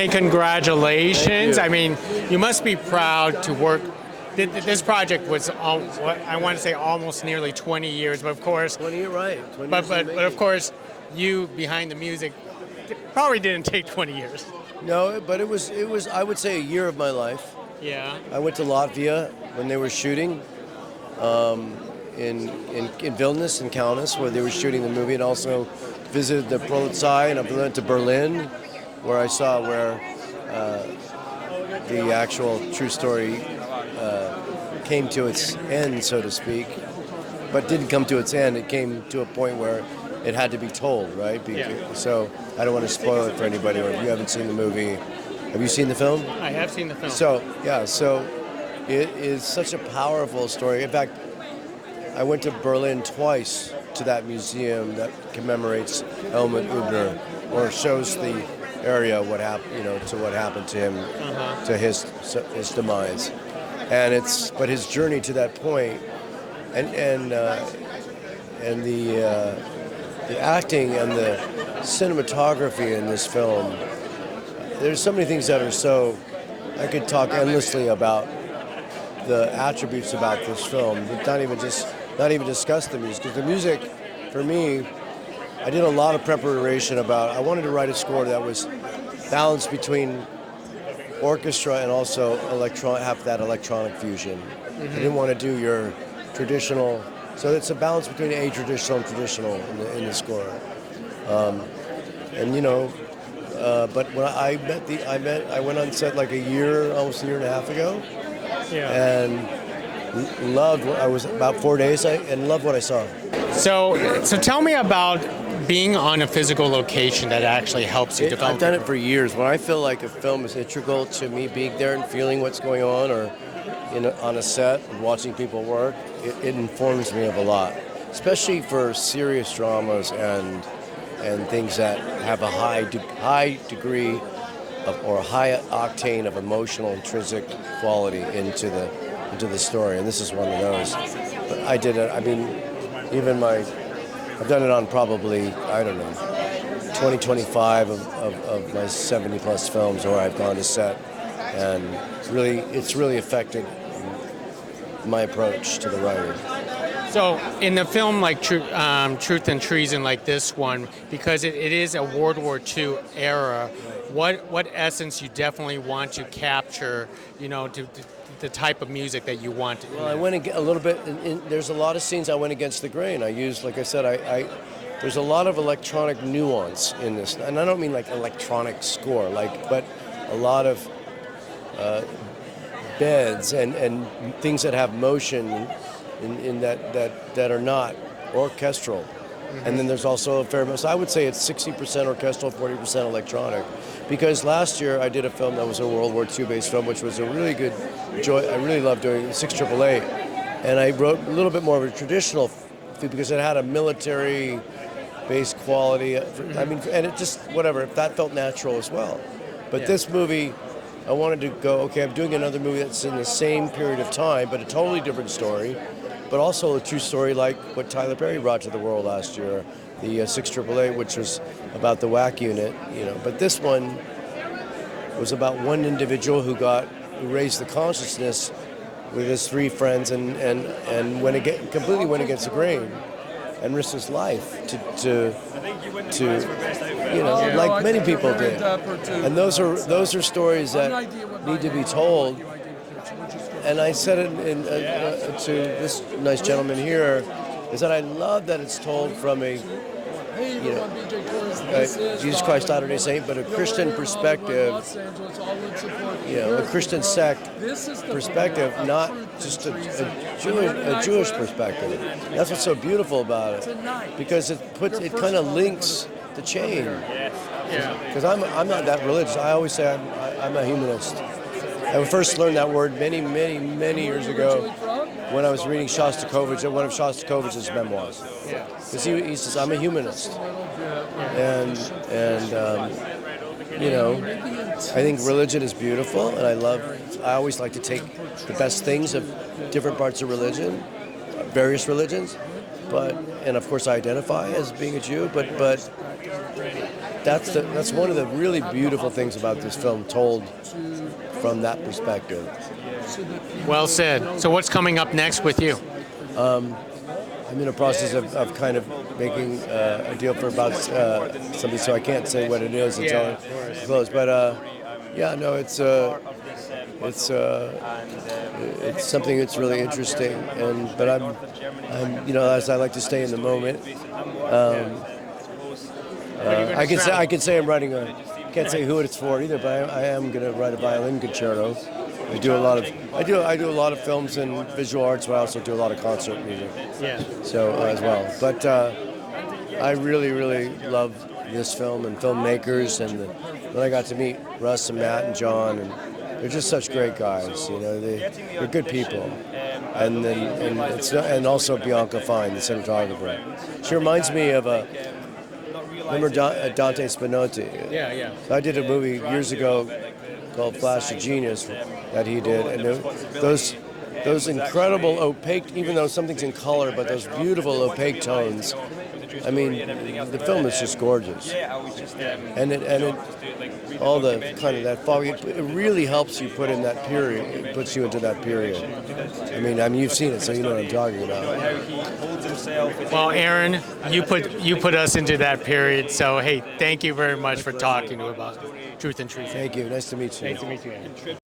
saying congratulations. Thank I mean, you must be proud to work. This project was, I want to say, almost nearly 20 years, but of course, 20, you're right. 20 but years but of course, you behind the music probably didn't take 20 years. No, but it was I would say a year of my life. Yeah. I went to Latvia when they were shooting in Vilnius and Kaunas, where they were shooting the movie, and also visited the Polizei, and I went to Berlin, where I saw where the actual true story came to its end, so to speak, but didn't come to its end. It came to a point where it had to be told, right? So I don't want to spoil it for anybody, or if you haven't seen the movie. Have you seen the film? I have seen the film. So it is such a powerful story. In fact, I went to Berlin twice to that museum that commemorates Helmut Hübner, or shows the area what happened, to what happened to him, to his demise, but his journey to that point, and the acting and the cinematography in this film. There's so many things that are I could talk endlessly about the attributes about this film, but not even discuss the music. Because the music, for me, I did a lot of preparation I wanted to write a score that was balanced between orchestra and also have that electronic fusion. I didn't want to do your traditional, so it's a balance between traditional and traditional in the score. But when I went on set like almost a year and a half ago, and loved. I was about 4 days, and loved what I saw. So tell me about being on a physical location that actually helps you develop. I've done it for years. When I feel like a film is integral to me being there and feeling what's going on, or on a set and watching people work, it informs me of a lot, especially for serious dramas and things that have a high degree of, or a high octane of emotional intrinsic quality into the story, and this is one of those. But I did it. I mean, I've done it on probably 20-25 of my 70 plus films where I've gone to set, and it's really affected my approach to the writing. So in the film like Truth and Treason, like this one, because it is a World War II era, what essence you definitely want to capture, the type of music that you want? Well, I went a little bit, there's a lot of scenes I went against the grain. I used, like I said, there's a lot of electronic nuance in this. And I don't mean like electronic score, but a lot of beds and things that have motion in that are not orchestral. And then there's also a fair amount. So I would say it's 60% orchestral, 40% electronic. Because last year I did a film that was a World War II based film, which was a really good joy. I really loved doing 688. And I wrote a little bit more of a traditional because it had a military based quality. I mean, and it just, whatever, that felt natural as well. But this movie, I wanted to go, okay, I'm doing another movie that's in the same period of time, but a totally different story. But also a true story like what Tyler Perry brought to the world last year, the 688, which was about the WAC unit, But this one was about one individual who raised the consciousness with his three friends and completely went against the grain and risked his life to like many people did. And those are stories that need to be told. And I said it to this nice gentleman here, is that I love that it's told from a Jesus Christ Latter-day Saint, but a Christian perspective, a Christian sect perspective, not just a Jewish perspective. That's what's so beautiful about it, because it kind of links the chain. Because I'm not that religious. I always say I'm a humanist. I first learned that word many, many, many years ago when I was reading Shostakovich, one of Shostakovich's memoirs. Because he says, I'm a humanist. And I think religion is beautiful, and I always like to take the best things of different parts of religion, various religions, and of course I identify as being a Jew, but that's one of the really beautiful things about this film, told from that perspective. Well said. So what's coming up next with you? I'm in a process of kind of making a deal for about something, so I can't say what it is until it's close. But yeah, no, it's something that's really interesting, but I'm as I like to stay in the moment. I can say I'm writing can't say who it's for either, but I am going to write a violin concerto. I do a lot of films and visual arts, but I also do a lot of concert music. Yeah. So as well, but I really, really love this film and filmmakers, and when I got to meet Russ and Matt and John, and they're just such great guys. You know, they're good people, and also Bianca Fine, the cinematographer. She reminds me of remember Dante Spinotti? Yeah. I did a movie years ago called Flash of Genius that he did, and those incredible opaque, even though something's in color, but those beautiful opaque tones. I mean, the film is just gorgeous, and it all the kind of that fog. It really helps you put in that period. It puts you into that period. I mean, you've seen it, so you know what I'm talking about. Well, Aaron, you put us into that period. So hey, thank you very much for talking about Truth and Treason. Thank you. Nice to meet you. Nice to meet you, Aaron.